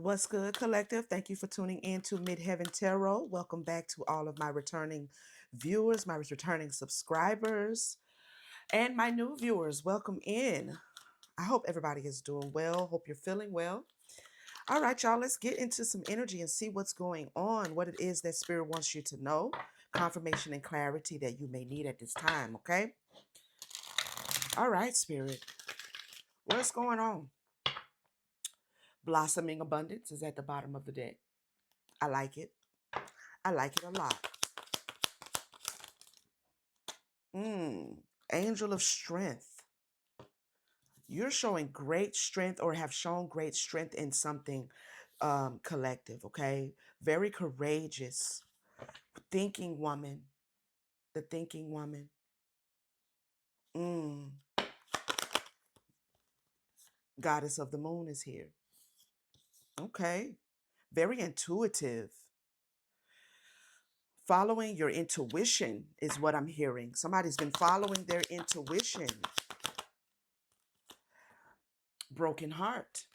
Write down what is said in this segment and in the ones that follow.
What's good, collective? Thank you for tuning in to Midheaven Tarot. Welcome back to all of my returning viewers, my returning subscribers, and my new viewers. Welcome in. I hope everybody is doing well. Hope you're feeling well. All right, y'all, let's get into some energy and see what's going on, what it is that Spirit wants you to know, confirmation and clarity that you may need at this time, okay? All right, Spirit, what's going on? Blossoming abundance is at the bottom of the deck. I like it. I like it a lot. Angel of strength. You're showing great strength or have shown great strength in something collective, okay? Very courageous. Thinking woman. The thinking woman. Mm. Goddess of the moon is here. Okay. Very intuitive. Following your intuition is what I'm hearing. Somebody's been following their intuition. Broken heart.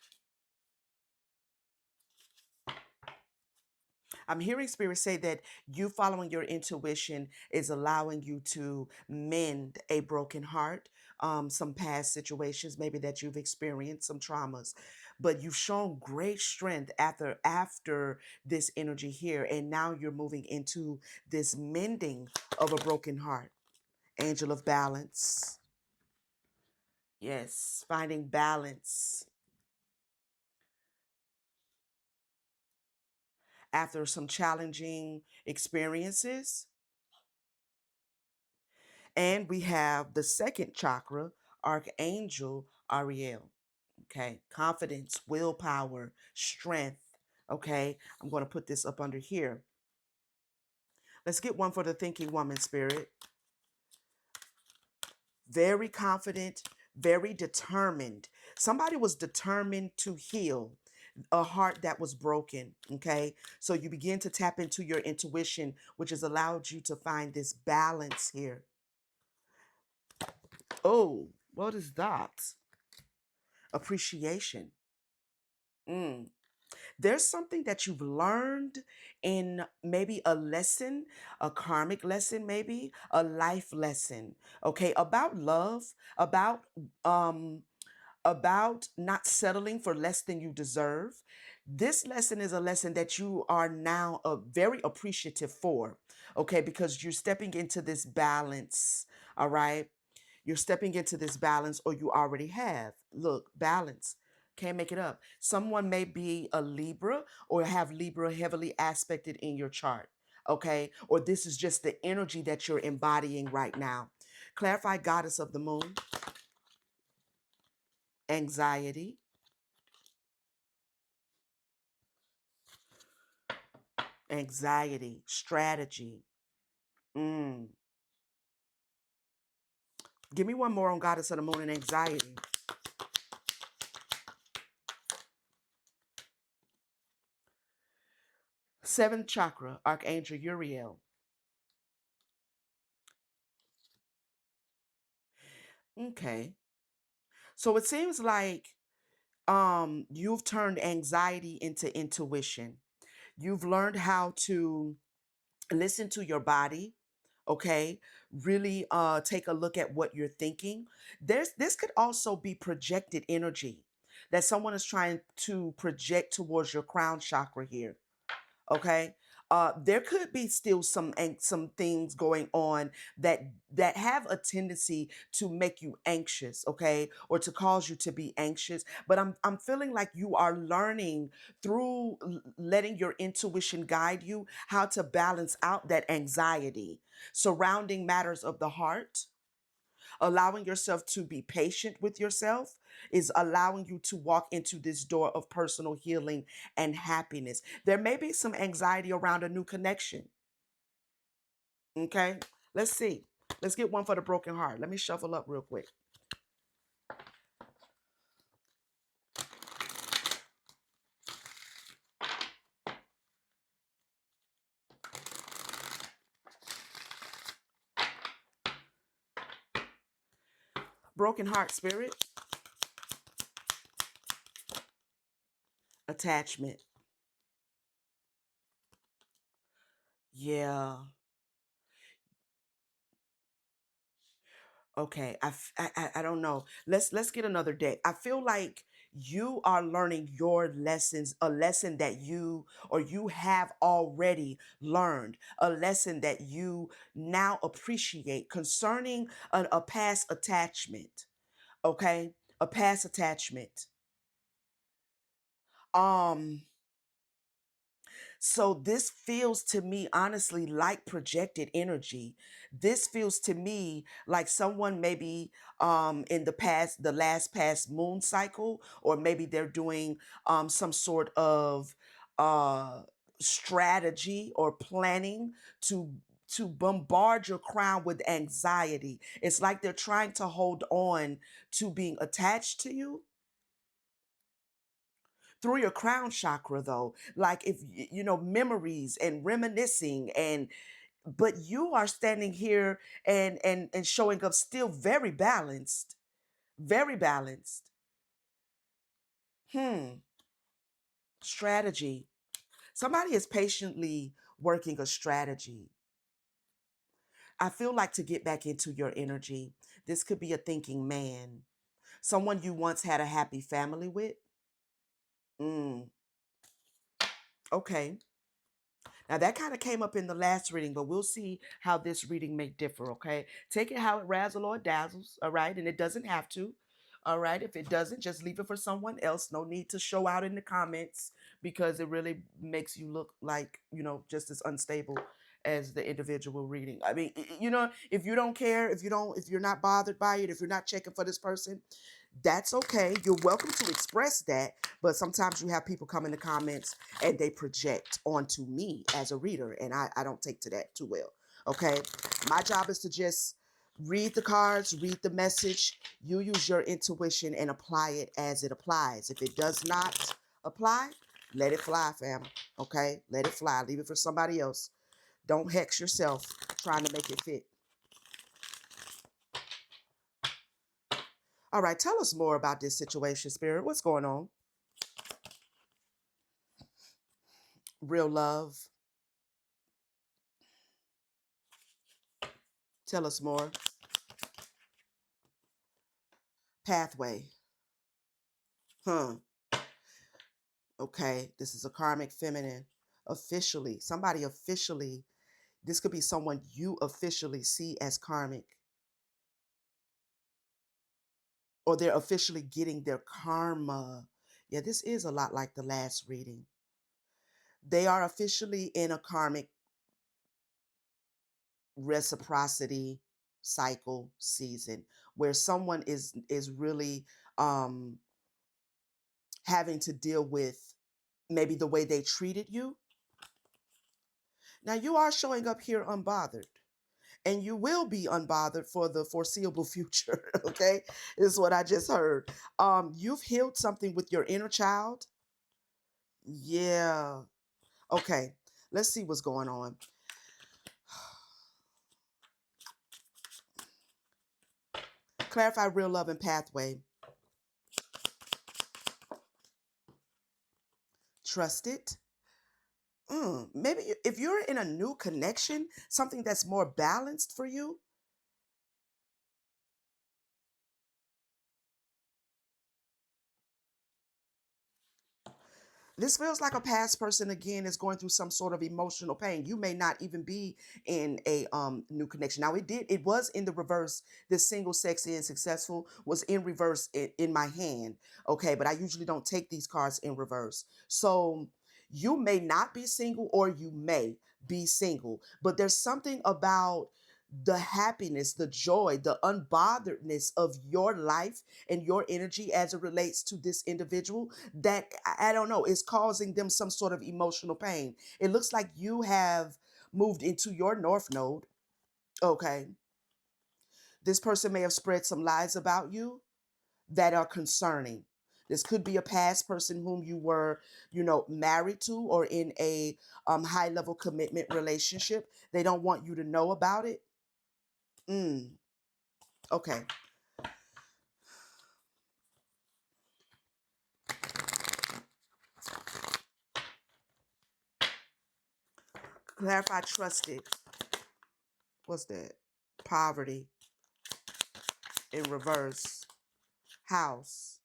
I'm hearing Spirit say that you following your intuition is allowing you to mend a broken heart, some past situations maybe that you've experienced, some traumas, but you've shown great strength after this energy here, and now you're moving into this mending of a broken heart. Angel of balance. Yes, finding balance after some challenging experiences. And we have the second chakra, Archangel Ariel. Okay. Confidence, willpower, strength. Okay. I'm going to put this up under here. Let's get one for the thinking woman, Spirit. Very confident, very determined. Somebody was determined to heal a heart that was broken. Okay. So you begin to tap into your intuition, which has allowed you to find this balance here. Oh, what is that? Appreciation. Mm. There's something that you've learned in maybe a lesson, a karmic lesson, maybe a life lesson, okay, about love, about um about not settling for less than you deserve. This lesson is a lesson that you are now very appreciative for, okay, because you're stepping into this balance, all right? You're stepping into this balance, or you already have. Look, balance. Can't make it up. Someone may be a Libra or have Libra heavily aspected in your chart, okay? Or this is just the energy that you're embodying right now. Clarify goddess of the moon, anxiety, strategy. Mm. Give me one more on goddess of the moon and anxiety. Seventh chakra, Archangel Uriel. Okay. So it seems like you've turned anxiety into intuition. You've learned how to listen to your body, okay? Really take a look at what you're thinking. This could also be projected energy that someone is trying to project towards your crown chakra here, okay? There could be still some things going on that have a tendency to make you anxious, okay, or to cause you to be anxious. But I'm feeling like you are learning through letting your intuition guide you how to balance out that anxiety surrounding matters of the heart. Allowing yourself to be patient with yourself is allowing you to walk into this door of personal healing and happiness. There may be some anxiety around a new connection. Okay, let's see. Let's get one for the broken heart. Let me shuffle up real quick. Broken heart, spirit. Attachment. Yeah. Okay. I don't know. Let's get another day. I feel like you are learning your lessons, a lesson that you have already learned, a lesson that you now appreciate concerning a past attachment. Okay? A past attachment. Um So this feels to me honestly like projected energy. This feels to me like someone maybe in the last past moon cycle, or maybe they're doing some sort of uh strategy or planning to bombard your crown with anxiety. It's like they're trying to hold on to being attached to you through your crown chakra, though, like if memories and reminiscing, and but you are standing here and showing up still very balanced, very balanced. Hmm. Strategy. Somebody is patiently working a strategy. I feel like, to get back into your energy, this could be a thinking man, someone you once had a happy family with. Mm, okay. Now that kind of came up in the last reading, but we'll see how this reading may differ, okay? Take it how it razzles or dazzles, all right? And it doesn't have to. All right. If it doesn't, just leave it for someone else. No need to show out in the comments, because it really makes you look like, just as unstable as the individual reading. I mean, if you don't care, if you're not bothered by it, if you're not checking for this person, that's okay. You're welcome to express that. But sometimes you have people come in the comments and they project onto me as a reader, and I don't take to that too well. Okay. My job is to just read the cards, read the message. You use your intuition and apply it as it applies. If it does not apply, let it fly, fam. Okay? Let it fly. Leave it for somebody else. Don't hex yourself trying to make it fit. All right, tell us more about this situation, Spirit. What's going on? Real love. Tell us more. Pathway. Huh. Okay, this is a karmic feminine. Officially, somebody officially, this could be someone you officially see as karmic, or they're officially getting their karma. Yeah, this is a lot like the last reading. They are officially in a karmic reciprocity cycle season, where someone is really um having to deal with maybe the way they treated you. Now you are showing up here unbothered, and you will be unbothered for the foreseeable future. Okay, is what I just heard. You've healed something with your inner child. Yeah. Okay, let's see what's going on. Clarify real love and pathway. Trust it. Maybe if you're in a new connection, something that's more balanced for you. This feels like a past person again is going through some sort of emotional pain. You may not even be in a new connection. Now it was in the reverse. This single, sexy, and successful was in reverse in my hand. Okay, but I usually don't take these cards in reverse. So you may not be single, or you may be single, but there's something about the happiness, the joy, the unbotheredness of your life and your energy as it relates to this individual that I don't know is causing them some sort of emotional pain. It looks like you have moved into your north node. Okay. This person may have spread some lies about you that are concerning. This could be a past person whom you were, married to, or in a high level commitment relationship. They don't want you to know about it. Mm, okay. Clarify trusted. What's that? Poverty in reverse. House.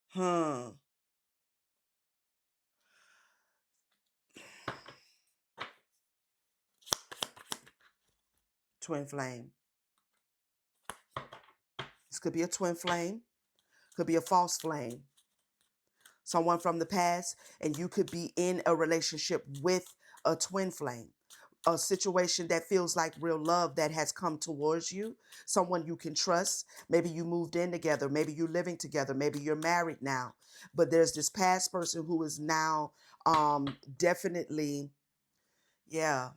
Huh. Twin flame. This could be a twin flame. Could be a false flame. Someone from the past, and you could be in a relationship with a twin flame, a situation that feels like real love that has come towards you, someone you can trust. Maybe you moved in together, maybe you're living together, maybe you're married now, but there's this past person who is now definitely, yeah.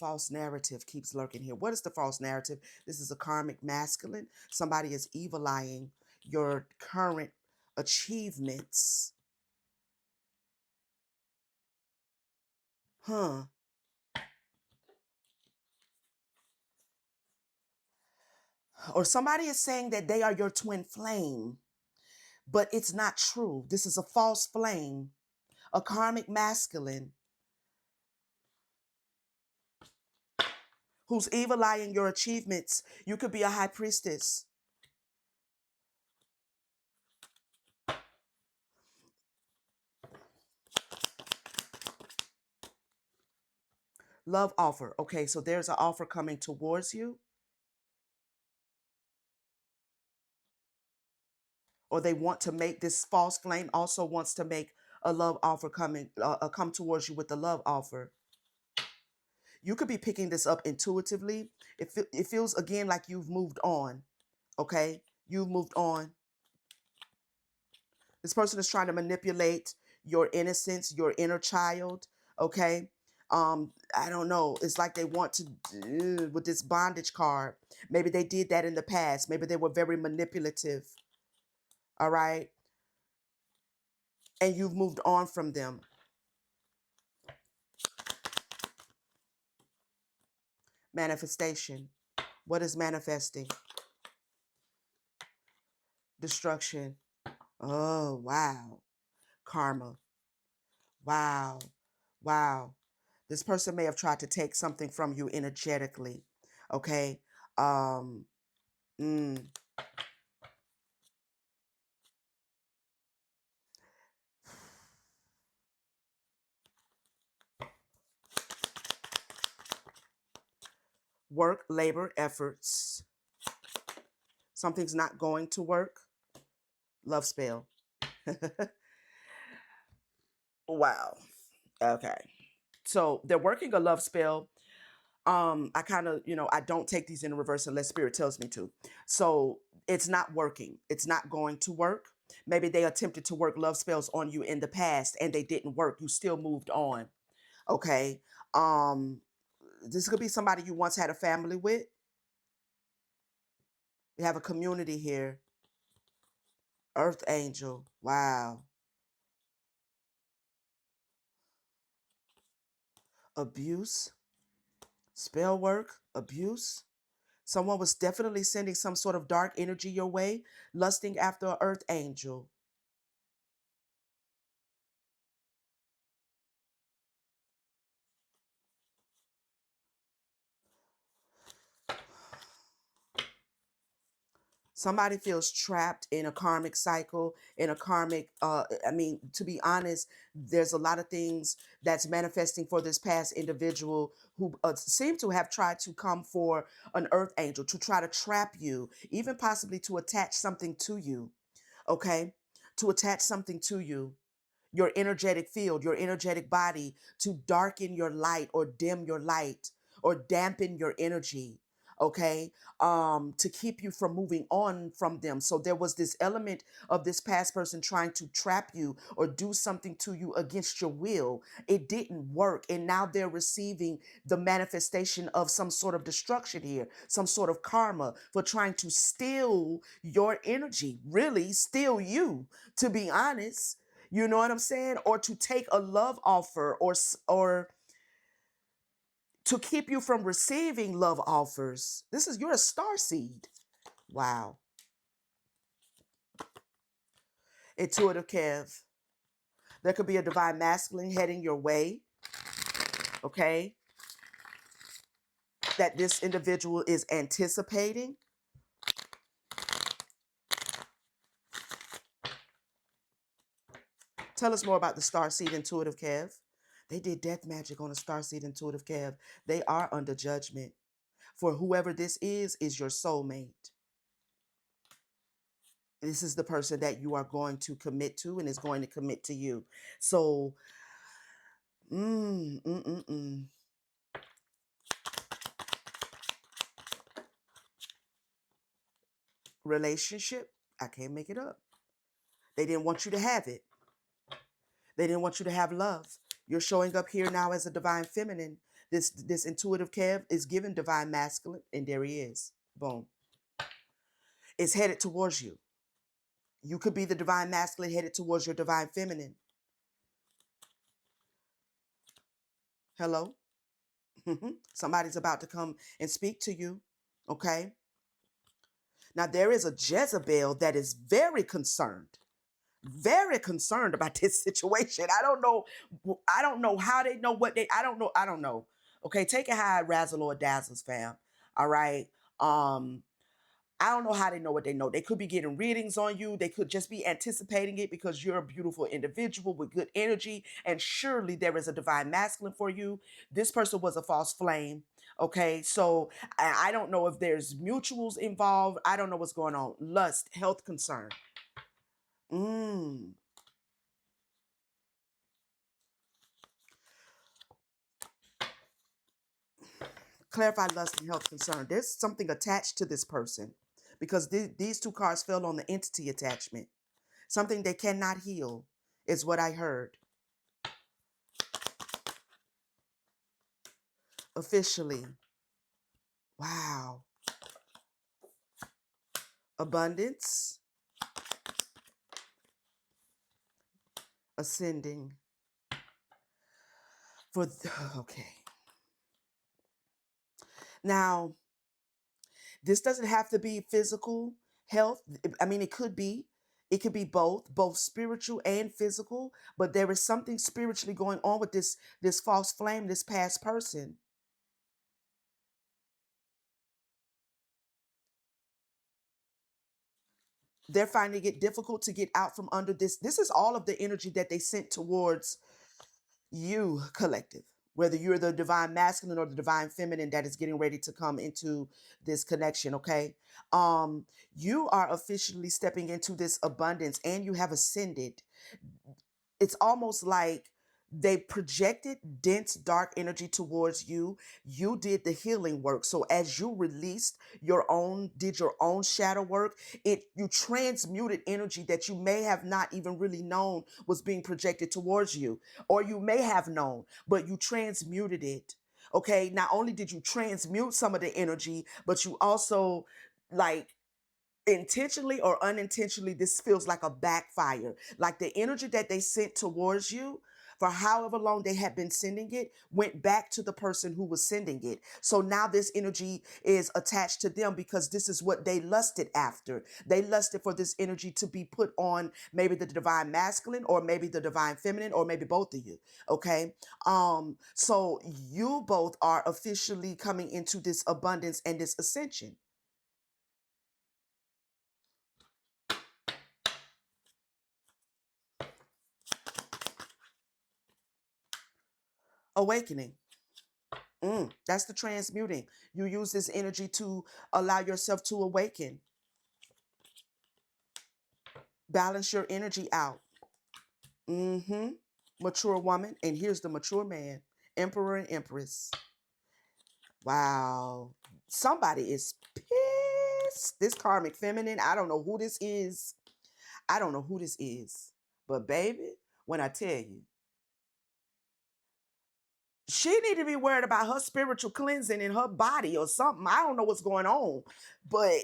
False narrative keeps lurking here. What is the false narrative? This is a karmic masculine. Somebody is evil eyeing your current achievements. Huh. Or somebody is saying that they are your twin flame, but it's not true. This is a false flame, a karmic masculine who's evil eyeing your achievements. You could be a high priestess. Love offer. Okay, so there's an offer coming towards you, or they want to make this false flame also wants to make a love offer coming come towards you with the love offer. You could be picking this up intuitively. It feels again like you've moved on. Okay, you've moved on. This person is trying to manipulate your innocence, your inner child. Okay. I don't know. It's like they want to with this bondage card. Maybe they did that in the past. Maybe they were very manipulative. All right. And you've moved on from them. Manifestation. What is manifesting? Destruction. Oh, wow. Karma. Wow. Wow. This person may have tried to take something from you energetically. Okay. Um, mm, work, labor, efforts. Something's not going to work. Love spell. Wow. Okay. So they're working a love spell. I kind of, I don't take these in reverse unless spirit tells me to. So it's not working. It's not going to work. Maybe they attempted to work love spells on you in the past and they didn't work. You still moved on. Okay. Um, this could be somebody you once had a family with. You have a community here. Earth angel. Wow. Abuse. Spell work. Abuse. Someone was definitely sending some sort of dark energy your way, lusting after an earth angel. Somebody feels trapped in a karmic cycle, in a karmic, I mean, to be honest, there's a lot of things that's manifesting for this past individual who seem to have tried to come for an earth angel to try to trap you, even possibly to attach something to you. Okay. To attach something to you, your energetic field, your energetic body, to darken your light or dim your light or dampen your energy. Okay. To keep you from moving on from them. So there was this element of this past person trying to trap you or do something to you against your will. It didn't work. And now they're receiving the manifestation of some sort of destruction here, some sort of karma for trying to steal your energy, really steal you, to be honest. You know what I'm saying? Or to take a love offer or to keep you from receiving love offers. You're a star seed. Wow. Intuitive Kev. There could be a divine masculine heading your way, okay, that this individual is anticipating. Tell us more about the Starseed Intuitive Kev. They did death magic on a Starseed Intuitive Kev. They are under judgment. For whoever this is your soulmate. This is the person that you are going to commit to and is going to commit to you. So, mm, mm, mm, mm. Relationship, I can't make it up. They didn't want you to have it. They didn't want you to have love. You're showing up here now as a divine feminine. This intuitive Kev is given divine masculine, and there he is. Boom. It's headed towards you. You could be the divine masculine headed towards your divine feminine. Hello? Somebody's about to come and speak to you. Okay? Now, there is a Jezebel that is very concerned about this situation. I don't know how they know what they, I don't know. Okay, take it how it razzle or dazzles, fam. All right. I don't know how they know what they know. They could be getting readings on you. They could just be anticipating it because you're a beautiful individual with good energy. And surely there is a divine masculine for you. This person was a false flame. Okay. So I don't know if there's mutuals involved. I don't know what's going on. Lust, health concern. Mm. Clarify lust and health concern. There's something attached to this person because these two cards fell on the entity attachment. Something they cannot heal is what I heard. Officially. Wow. Abundance. Ascending. Okay. Now, this doesn't have to be physical health. I mean, it could be. It could be both spiritual and physical, but there is something spiritually going on with this false flame, this past person. They're finding it difficult to get out from under this. This is all of the energy that they sent towards you, collective. Whether you're the divine masculine or the divine feminine that is getting ready to come into this connection, okay? You are officially stepping into this abundance and you have ascended. It's almost like they projected dense dark energy towards you. You did the healing work. So as you released did your own shadow work, you transmuted energy that you may have not even really known was being projected towards you, or you may have known, but you transmuted it. Okay, not only did you transmute some of the energy, but you also, like, intentionally or unintentionally, this feels like a backfire. Like the energy that they sent towards you for however long they had been sending it went back to the person who was sending it. So now this energy is attached to them because this is what they lusted after. They lusted for this energy to be put on maybe the divine masculine or maybe the divine feminine or maybe both of you. Okay. So you both are officially coming into this abundance and this ascension. Awakening. That's the transmuting. You use this energy to allow yourself to awaken, balance your energy out. Mm-hmm. Mature woman, and here's the mature man, emperor and empress. Wow. Somebody is pissed. This karmic feminine, I don't know who this is. I don't know who this is. But baby, when I tell you, she need to be worried about her spiritual cleansing in her body or something. I don't know what's going on. But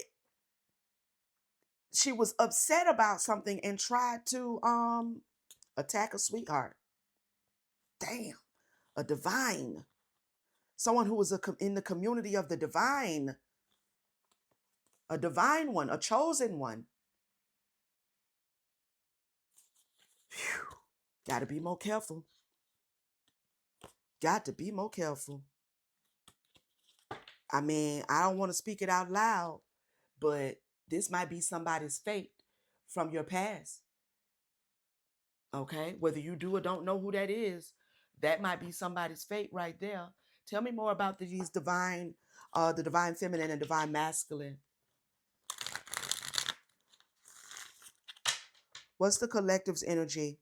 she was upset about something and tried to attack a sweetheart. Damn, a divine, someone who was in the community of the divine, a divine one, a chosen one. Phew. Got to be more careful. Got to be more careful. I mean, I don't want to speak it out loud, but this might be somebody's fate from your past. Okay, whether you do or don't know who that is, that might be somebody's fate right there. Tell me more about these divine, the divine feminine and divine masculine. What's the collective's energy?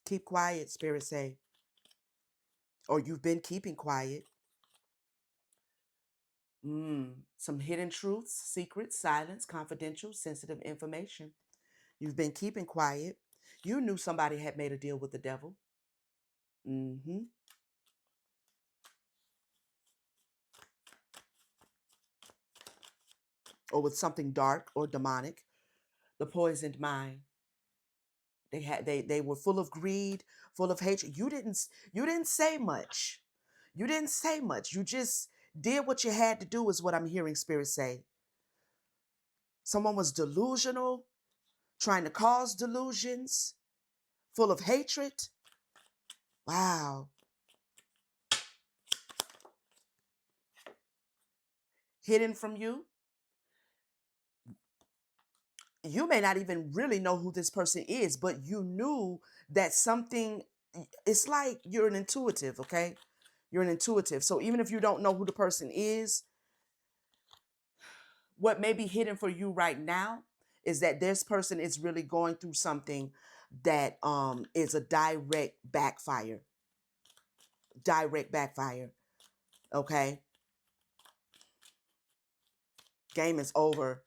Keep quiet, spirit say, or you've been keeping quiet. Some hidden truths, secrets, silence, confidential, sensitive information. You've been keeping quiet. You knew somebody had made a deal with the devil. Mm-hmm. Or with something dark or demonic. The poisoned mind. They were full of greed, full of hatred. You didn't say much. You didn't say much. You just did what you had to do, is what I'm hearing spirit say. Someone was delusional, trying to cause delusions, full of hatred. Wow. Hidden from you. You may not even really know who this person is, but you knew that something, it's like you're an intuitive, okay? You're an intuitive. So even if you don't know who the person is, what may be hidden for you right now is that this person is really going through something that is a direct backfire. Okay, game is over.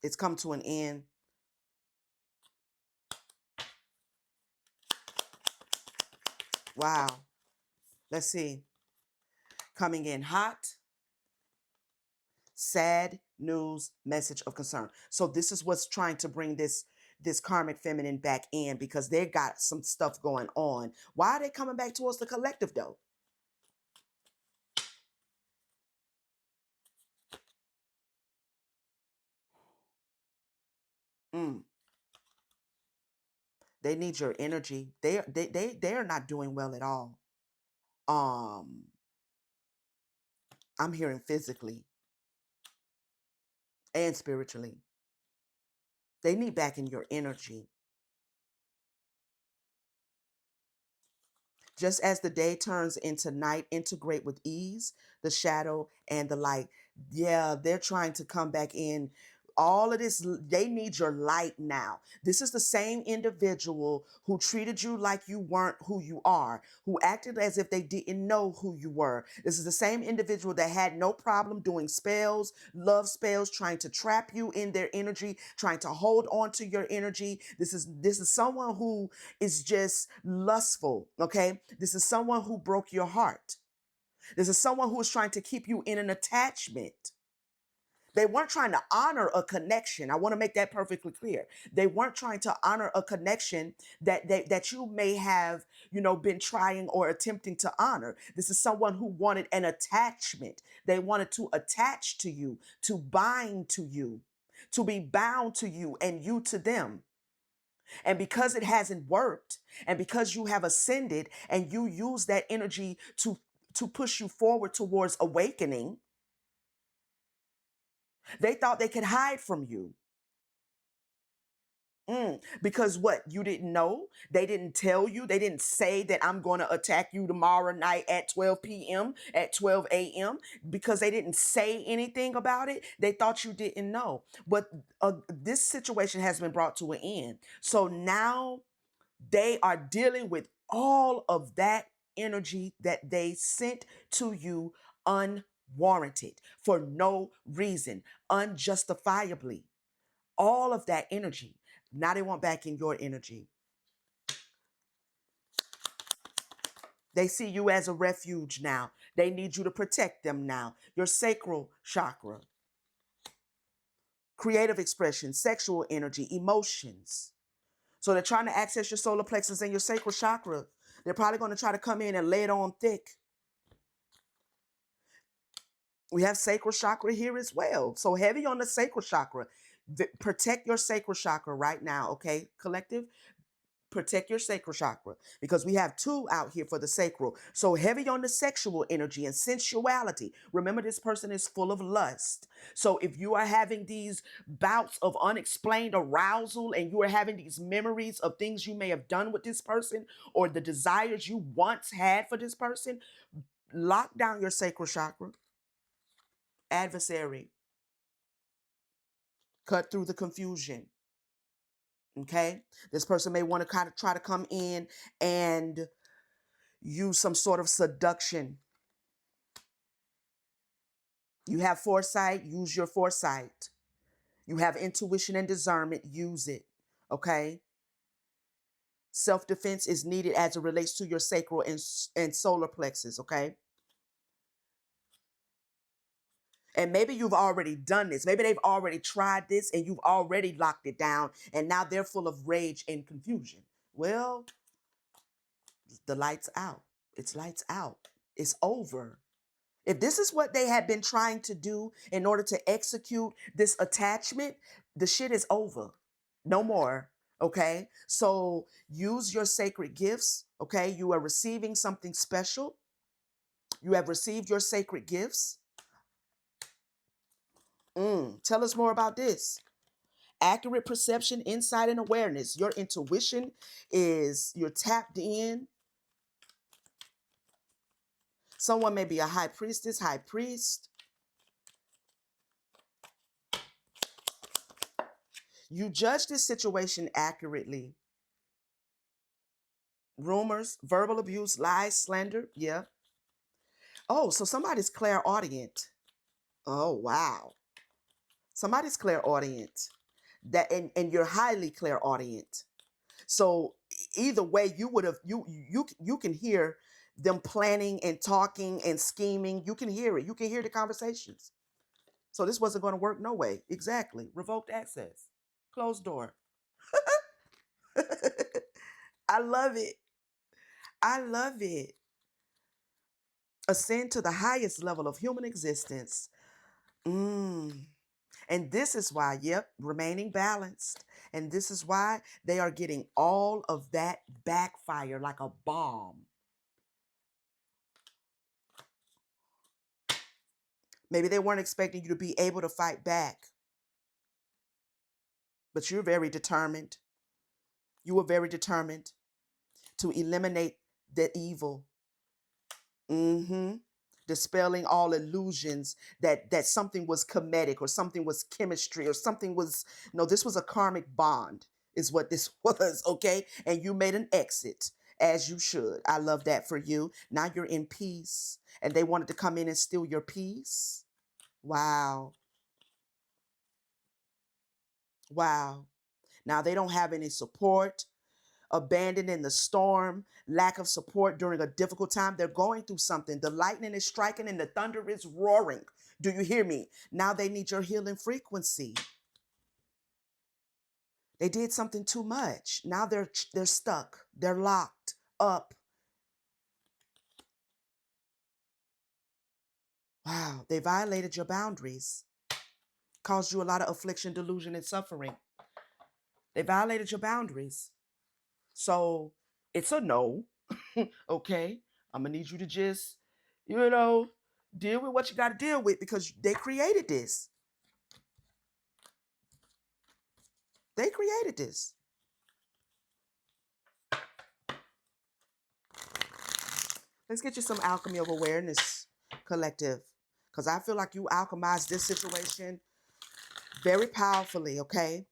It's come to an end. Wow. Let's see. Coming in hot, sad news, message of concern. So this is what's trying to bring this karmic feminine back in, because they got some stuff going on. Why are they coming back towards the collective though? Mm, they need your energy. They are not doing well at all. Um, I'm hearing physically and spiritually. They need back in your energy. Just as the day turns into night, integrate with ease the shadow and the light. Yeah, they're trying to come back in. All of this, they need your light now. This is the same individual who treated you like you weren't who you are, who acted as if they didn't know who you were. This is the same individual that had no problem doing spells, love spells, trying to trap you in their energy, trying to hold on to your energy. This is someone who is just lustful, okay? This is someone who broke your heart. This is someone who is trying to keep you in an attachment. They weren't trying to honor a connection. I want to make that perfectly clear. They weren't trying to honor a connection that you may have, been trying or attempting to honor. This is someone who wanted an attachment. They wanted to attach to you, to bind to you, to be bound to you and you to them. And because it hasn't worked, and because you have ascended and you use that energy to push you forward towards awakening, they thought they could hide from you. Because what? You didn't know? They didn't tell you? They didn't say that I'm going to attack you tomorrow night at 12 p.m., at 12 a.m., because they didn't say anything about it? They thought you didn't know. But this situation has been brought to an end. So now they are dealing with all of that energy that they sent to you unwarranted, for no reason, unjustifiably. All of that energy. Now they want back in your energy. They see you as a refuge now. They need you to protect them now. Your sacral chakra, creative expression, sexual energy, emotions. So they're trying to access your solar plexus and your sacral chakra. They're probably going to try to come in and lay it on thick. We have sacral chakra here as well. So heavy on the sacral chakra. Protect your sacral chakra right now, okay, collective? Protect your sacral chakra because we have two out here for the sacral. So heavy on the sexual energy and sensuality. Remember, this person is full of lust. So if you are having these bouts of unexplained arousal and you are having these memories of things you may have done with this person or the desires you once had for this person, lock down your sacral chakra. Adversary, cut through the confusion. Okay, this person may want to kind of try to come in and use some sort of seduction. You have foresight, use your foresight. You have intuition and discernment, use it. Okay, self-defense is needed as it relates to your sacral and solar plexus. Okay, and maybe you've already done this. Maybe they've already tried this and you've already locked it down and now they're full of rage and confusion. Well, the lights out. It's lights out. It's over. If this is what they had been trying to do in order to execute this attachment, the shit is over. No more. Okay. So use your sacred gifts. Okay. You are receiving something special. You have received your sacred gifts. Tell us more about this. Accurate perception, insight, and awareness. Your intuition is, you're tapped in. Someone may be a high priestess, high priest. You judge this situation accurately. Rumors, verbal abuse, lies, slander. Yeah. Oh, so somebody's clairaudient. Oh, wow. Somebody's clairaudient. And you're highly clairaudient. So either way, you would have you can hear them planning and talking and scheming. You can hear it. You can hear the conversations. So this wasn't going to work no way. Exactly. Revoked access. Closed door. I love it. I love it. Ascend to the highest level of human existence. Mm. And this is why, yep, remaining balanced. And this is why they are getting all of that backfire like a bomb. Maybe they weren't expecting you to be able to fight back, but you're very determined. You were very determined to eliminate the evil. Mm-hmm. Dispelling all illusions that something was comedic or something was chemistry or something was, no, this was a karmic bond is what this was. Okay, and you made an exit as you should. I love that for you. Now you're in peace and they wanted to come in and steal your peace. Wow. Wow. Now they don't have any support, abandoned in the storm, lack of support during a difficult time. They're going through something. The lightning is striking and the thunder is roaring. Do you hear me? Now they need your healing frequency. They did something too much. Now they're stuck. They're locked up. Wow, they violated your boundaries, caused you a lot of affliction, delusion, and suffering. They violated your boundaries. So it's a no. Okay. I'm gonna need you to just, you know, deal with what you got to deal with because they created this. They created this. Let's get you some alchemy of awareness, collective, because I feel like you alchemized this situation very powerfully. Okay.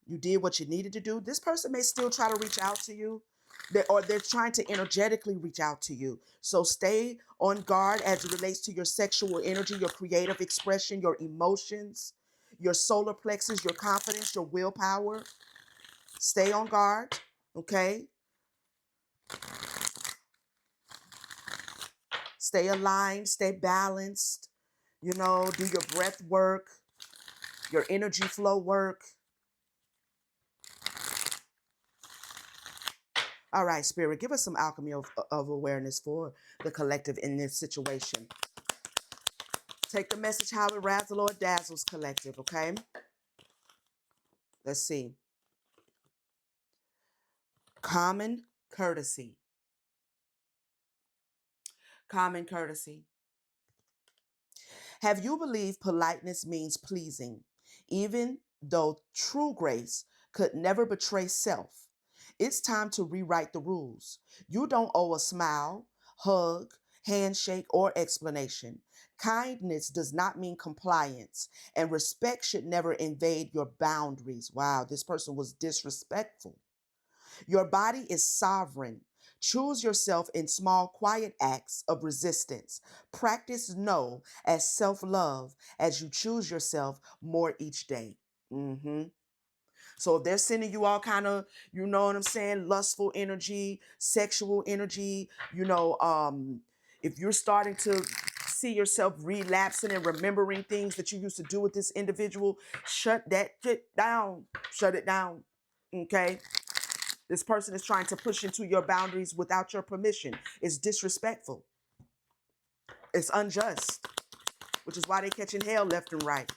You did what you needed to do. This person may still try to reach out to you, or they're trying to energetically reach out to you. So stay on guard as it relates to your sexual energy, your creative expression, your emotions, your solar plexus, your confidence, your willpower. Stay on guard, okay? Stay aligned, stay balanced. Do your breath work, your energy flow work. All right, Spirit, give us some alchemy of awareness for the collective in this situation. Take the message how it razzles or dazzles collective, okay? Let's see. Common courtesy. Common courtesy. Have you believed politeness means pleasing, even though true grace could never betray self? It's time to rewrite the rules. You don't owe a smile, hug, handshake, or explanation. Kindness does not mean compliance, and respect should never invade your boundaries. Wow, this person was disrespectful. Your body is sovereign. Choose yourself in small, quiet acts of resistance. Practice no as self love as you choose yourself more each day. hmm So if they're sending you all kind of, you know what I'm saying, lustful energy, sexual energy, if you're starting to see yourself relapsing and remembering things that you used to do with this individual, shut that shit down. Shut it down. Okay? This person is trying to push into your boundaries without your permission. It's disrespectful. It's unjust, which is why they're catching hell left and right.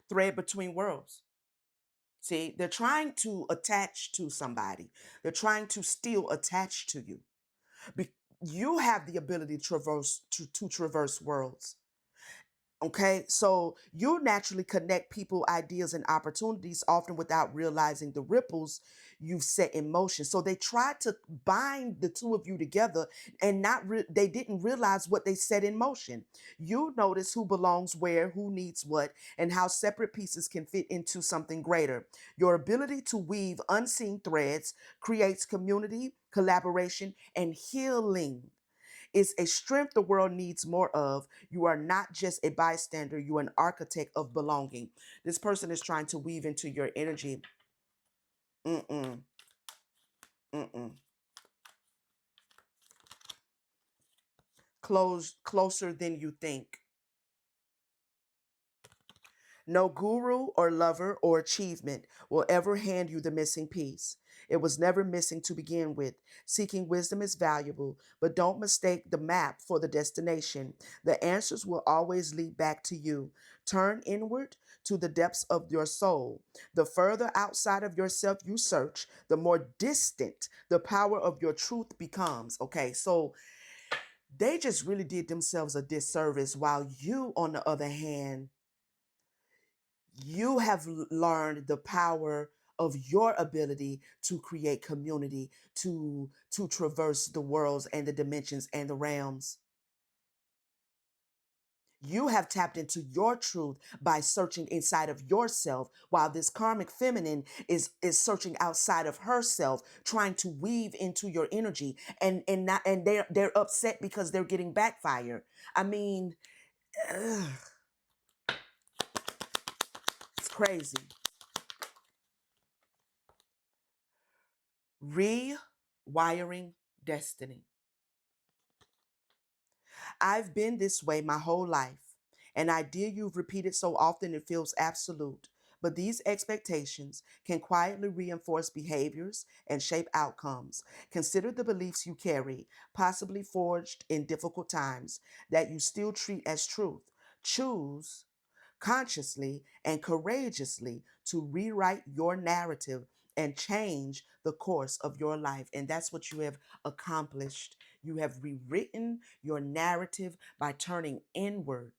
Thread between worlds. See, they're trying to attach to somebody. They're trying to still attach to you. You have the ability to traverse worlds. Okay, so you naturally connect people, ideas, and opportunities often without realizing the ripples you've set in motion. So they tried to bind the two of you together, and they didn't realize what they set in motion. You notice who belongs where, who needs what, and how separate pieces can fit into something greater. Your ability to weave unseen threads creates community, collaboration, and healing is a strength the world needs more of. You are not just a bystander, you are an architect of belonging. This person is trying to weave into your energy. Mm-mm, mm-mm. Closer than you think. No guru or lover or achievement will ever hand you the missing piece. It was never missing to begin with. Seeking wisdom is valuable, but don't mistake the map for the destination. The answers will always lead back to you. Turn inward to the depths of your soul. The further outside of yourself you search, the more distant the power of your truth becomes. Okay, so they just really did themselves a disservice, while you, on the other hand, you have learned the power of your ability to create community, to traverse the worlds and the dimensions and the realms. You have tapped into your truth by searching inside of yourself, while this karmic feminine is searching outside of herself, trying to weave into your energy, and they're upset because they're getting backfire. I mean, ugh, it's crazy. Rewiring destiny. I've been this way my whole life. An idea you've repeated so often it feels absolute. But these expectations can quietly reinforce behaviors and shape outcomes. Consider the beliefs you carry, possibly forged in difficult times, that you still treat as truth. Choose consciously and courageously to rewrite your narrative and change the course of your life. And that's what you have accomplished. You have rewritten your narrative by turning inward.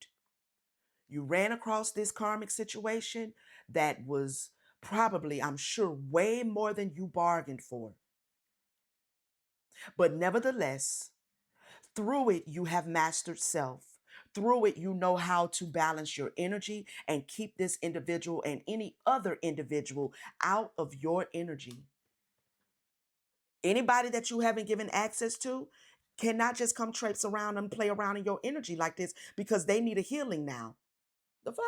You ran across this karmic situation that was probably, I'm sure, way more than you bargained for. But nevertheless, through it, you have mastered self. Through it, you know how to balance your energy and keep this individual and any other individual out of your energy. Anybody that you haven't given access to cannot just come traipse around and play around in your energy like this, because they need a healing now. The fuck?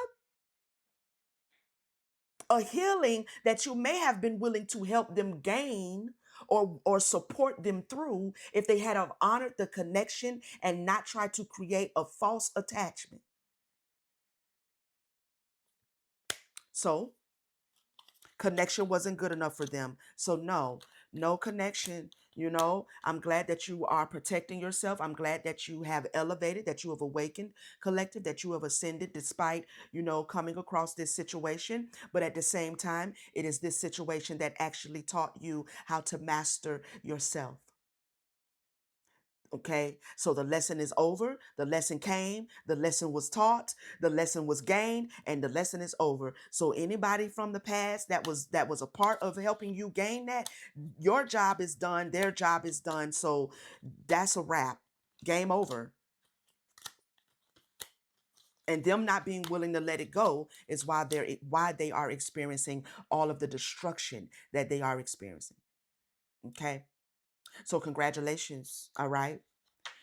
A healing that you may have been willing to help them gain or support them through if they had have honored the connection and not tried to create a false attachment. So Connection wasn't good enough for them. So no, no connection. I'm glad that you are protecting yourself. I'm glad that you have elevated, that you have awakened, collective, that you have ascended despite, coming across this situation. But at the same time, it is this situation that actually taught you how to master yourself. Okay, so the lesson is over. The lesson came, the lesson was taught, the lesson was gained, and the lesson is over. So anybody from the past that was a part of helping you gain that, your job is done, their job is done. So that's a wrap. Game over. And them not being willing to let it go is why they are experiencing all of the destruction that they are experiencing. Okay? So congratulations, all right?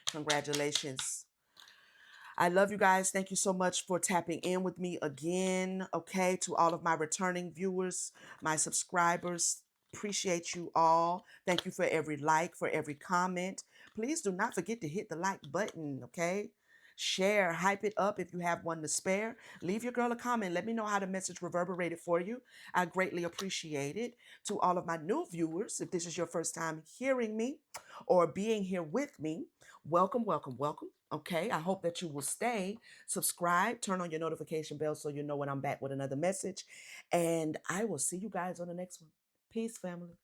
Congratulations. I love you guys. Thank you so much for tapping in with me again. Okay, to all of my returning viewers, my subscribers, appreciate you all. Thank you for every like, for every comment. Please do not forget to hit the like button, okay? Share, hype it up if you have one to spare. Leave your girl a comment. Let me know how the message reverberated for you. I greatly appreciate it. To all of my new viewers, if this is your first time hearing me or being here with me, welcome, welcome, welcome. Okay, I hope that you will stay, subscribe, turn on your notification bell so you know when I'm back with another message. And I will see you guys on the next one. Peace, family.